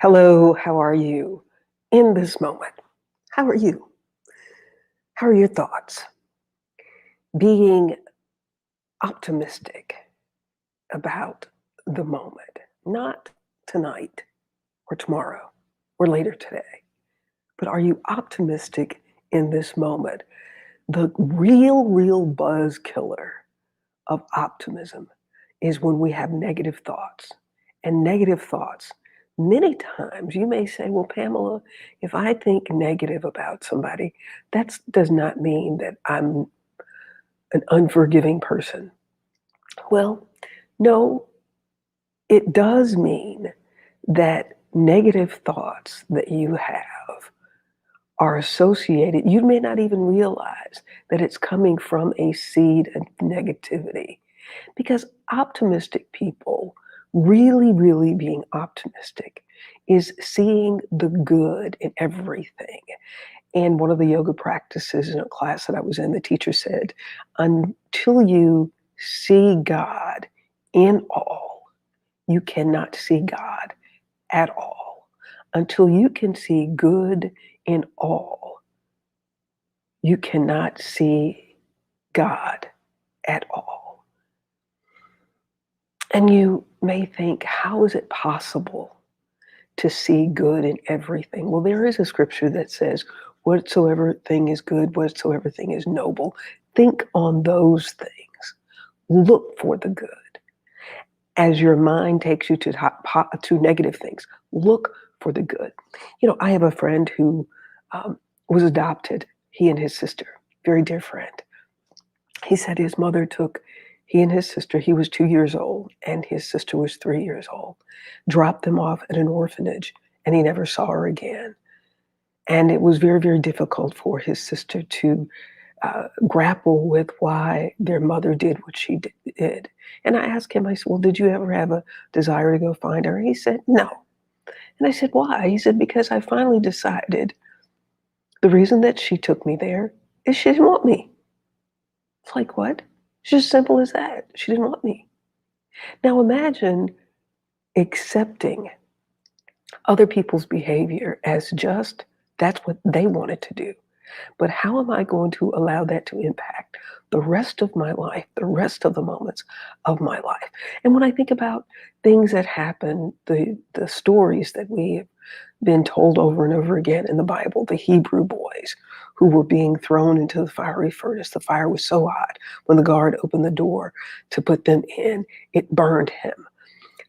Hello, how are you in this moment? How are you? How are your thoughts? Being optimistic about the moment, not tonight or tomorrow or later today, but are you optimistic in this moment? The real buzz killer of optimism is when we have negative thoughts. And negative thoughts, many times you may say, well, Pamela, if I think negative about somebody, that does not mean that I'm an unforgiving person. Well, no, it does mean that negative thoughts that you have are associated. You may not even realize that it's coming from a seed of negativity. Because optimistic people, really being optimistic, is seeing the good in everything. And one of the yoga practices in a class that I was in, the teacher said, until you see God in all, you cannot see God at all. Until you can see good in all, you cannot see God at all. And you may think, how is it possible to see good in everything? Well, there is a scripture that says, whatsoever thing is good, whatsoever thing is noble, think on those things. Look for the good. As your mind takes you to negative things, look for the good. You know, I have a friend who was adopted, he and his sister, very dear friend. He said his mother took he and his sister, he was 2 years old, and his sister was 3 years old, dropped them off at an orphanage, and he never saw her again. And it was very difficult for his sister to grapple with why their mother did what she did. And I asked him, I said, well, did you ever have a desire to go find her? And he said, no. And I said, why? He said, because I finally decided the reason that she took me there is she didn't want me. It's like, what? It's just simple as that. She didn't want me. Now imagine accepting other people's behavior as just that's what they wanted to do. But how am I going to allow that to impact the rest of my life, the rest of the moments of my life? And when I think about things that happen, the stories that we have been told over and over again in the Bible, the Hebrew boys who were being thrown into the fiery furnace. The fire was so hot when the guard opened the door to put them in, it burned him.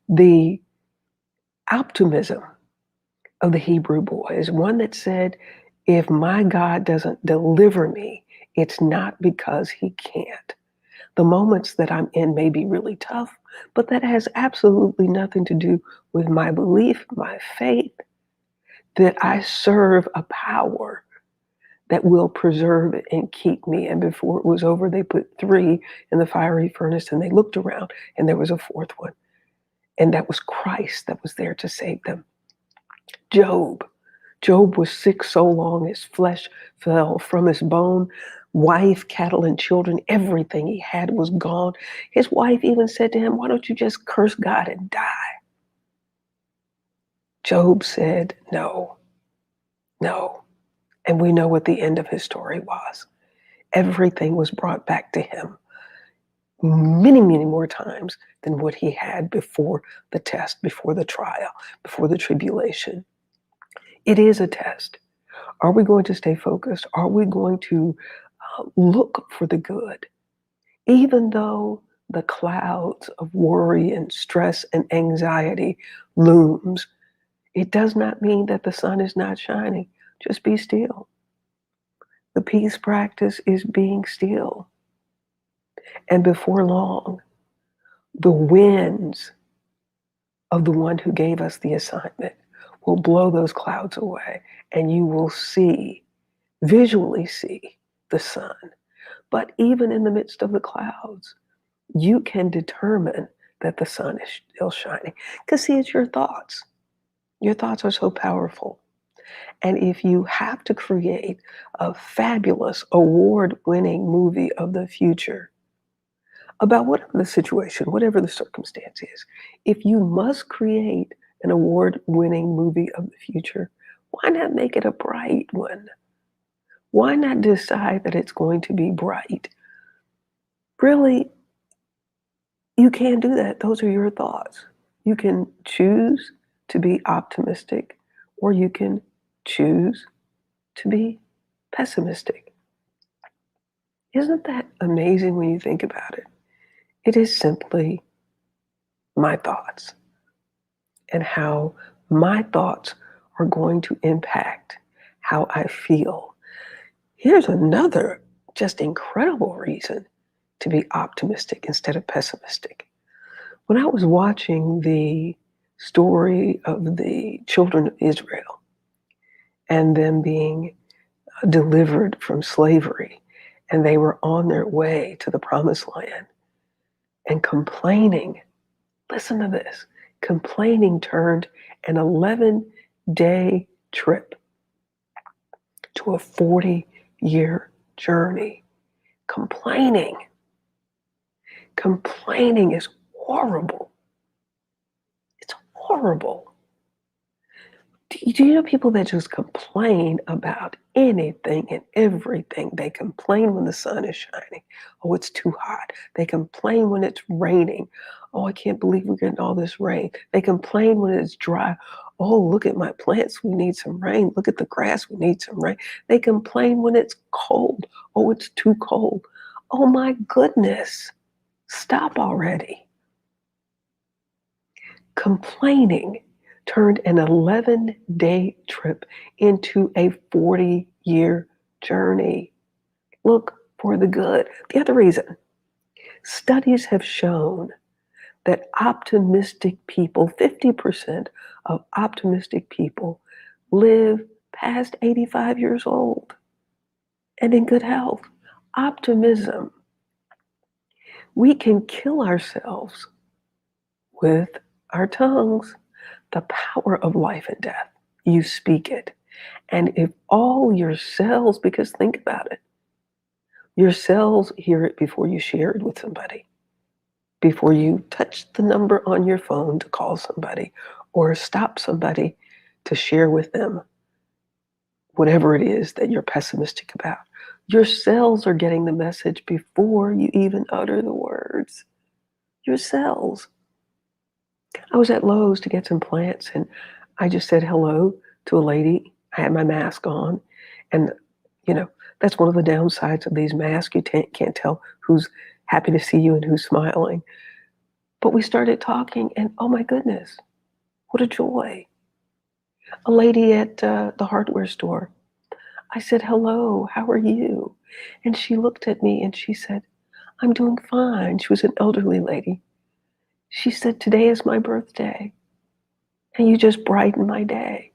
The optimism of the Hebrew boys, one that said, if my God doesn't deliver me, it's not because he can't. The moments that I'm in may be really tough, but that has absolutely nothing to do with my belief, my faith, that I serve a power that will preserve it and keep me. And before it was over, they put 3 in the fiery furnace, and they looked around and there was a 4th one. And that was Christ that was there to save them. Job was sick so long his flesh fell from his bone. Wife, cattle, and children, everything he had was gone. His wife even said to him, why don't you just curse God and die? Job said, no. And we know what the end of his story was. Everything was brought back to him many more times than what he had before the test, before the trial, before the tribulation. It is a test. Are we going to stay focused? Are we going to look for the good? Even though the clouds of worry and stress and anxiety looms, it does not mean that the sun is not shining. Just be still. The peace practice is being still. And before long, the winds of the one who gave us the assignment will blow those clouds away, and you will visually see the sun. But even in the midst of the clouds, you can determine that the sun is still shining. Because see, it's your thoughts. Your thoughts are so powerful. And if you have to create a fabulous award-winning movie of the future about whatever the situation, whatever the circumstance is, if you must create an award-winning movie of the future, why not make it a bright one? Why not decide that it's going to be bright? Really, you can't do that. Those are your thoughts. You can choose to be optimistic, or you can choose to be pessimistic. Isn't that amazing when you think about it? It is simply my thoughts and how my thoughts are going to impact how I feel. Here's another just incredible reason to be optimistic instead of pessimistic. When I was watching the story of the children of Israel and them being delivered from slavery, and they were on their way to the promised land and complaining, listen to this, complaining turned an 11-day trip to a 40-year journey. Complaining. Complaining is horrible. It's horrible. Do you know people that just complain about anything and everything? They complain when the sun is shining. Oh, it's too hot. They complain when it's raining. Oh, I can't believe we're getting all this rain. They complain when it's dry. Oh, look at my plants. We need some rain. Look at the grass. We need some rain. They complain when it's cold. Oh, it's too cold. Oh my goodness. Stop already. Complaining turned an 11-day trip into a 40-year journey. Look for the good. The other reason, studies have shown that optimistic people, 50% of optimistic people, live past 85 years old and in good health. Optimism. We can kill ourselves with our tongues. The power of life and death. You speak it. And if all your cells, because think about it, your cells hear it before you share it with somebody, before you touch the number on your phone to call somebody or stop somebody to share with them whatever it is that you're pessimistic about. Your cells are getting the message before you even utter the words. Your cells. I was at Lowe's to get some plants and I just said hello to a lady. I had my mask on. And, you know, that's one of the downsides of these masks. You can't tell who's happy to see you and who's smiling. But we started talking and oh my goodness, what a joy. A lady at the hardware store. I said, hello, how are you? And she looked at me and she said, I'm doing fine. She was an elderly lady. She said, today is my birthday. And you just brighten my day.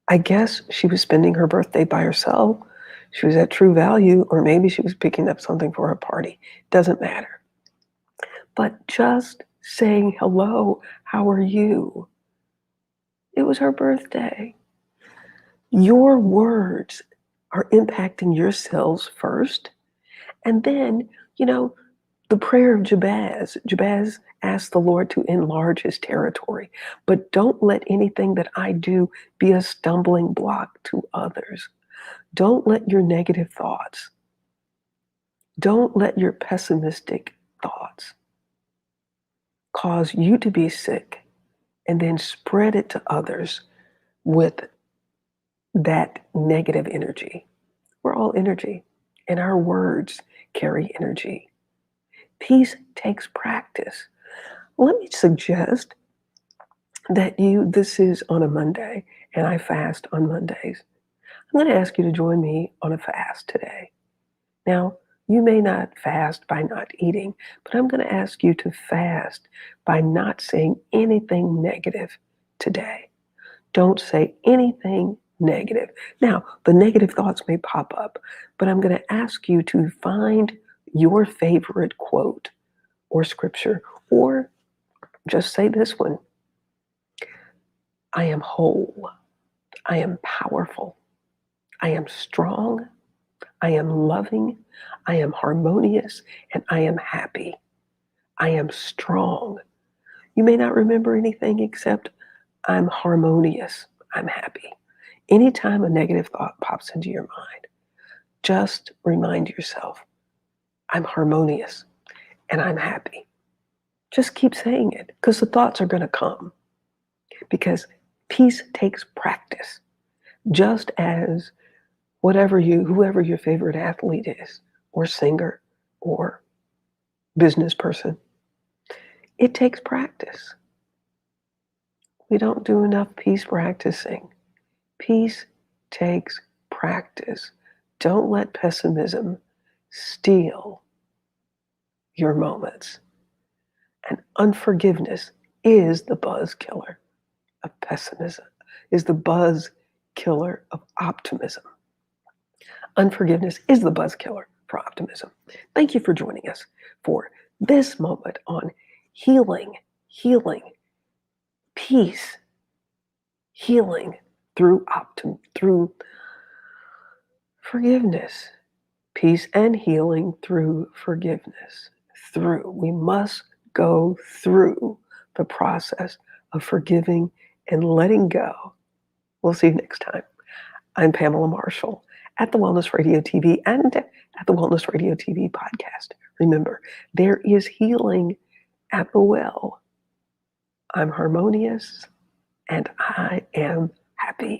I guess she was spending her birthday by herself. She was at True Value, or maybe she was picking up something for her party. Doesn't matter. But just saying hello, how are you? It was her birthday. Your words are impacting your cells first. And then, you know, the prayer of Jabez. Jabez asked the Lord to enlarge his territory, but don't let anything that I do be a stumbling block to others. Don't let your negative thoughts, don't let your pessimistic thoughts cause you to be sick and then spread it to others with that negative energy. We're all energy, and our words carry energy. Peace takes practice. Let me suggest that this is on a Monday, and I fast on Mondays. I'm going to ask you to join me on a fast today. Now, you may not fast by not eating, but I'm going to ask you to fast by not saying anything negative today. Don't say anything negative. Now, the negative thoughts may pop up, but I'm going to ask you to find your favorite quote or scripture, or just say this one. I am whole. I am powerful. I am strong. I am loving. I am harmonious. And I am happy. I am strong. You may not remember anything except I'm harmonious, I'm happy. Anytime a negative thought pops into your mind, just remind yourself, I'm harmonious and I'm happy. Just keep saying it because the thoughts are going to come. Because peace takes practice. Just as whoever your favorite athlete is, or singer, or business person, it takes practice. We don't do enough peace practicing. Peace takes practice. Don't let pessimism steal your moments. And unforgiveness is the buzz killer of pessimism, is the buzz killer of optimism. Unforgiveness is the buzz killer for optimism. Thank you for joining us for this moment on healing, peace, healing through forgiveness. Peace and healing through forgiveness. We must go through the process of forgiving and letting go. We'll see you next time. I'm Pamela Marshall at the Wellness Radio TV and at the Wellness Radio TV podcast. Remember, there is healing at the well. I'm harmonious and I am happy.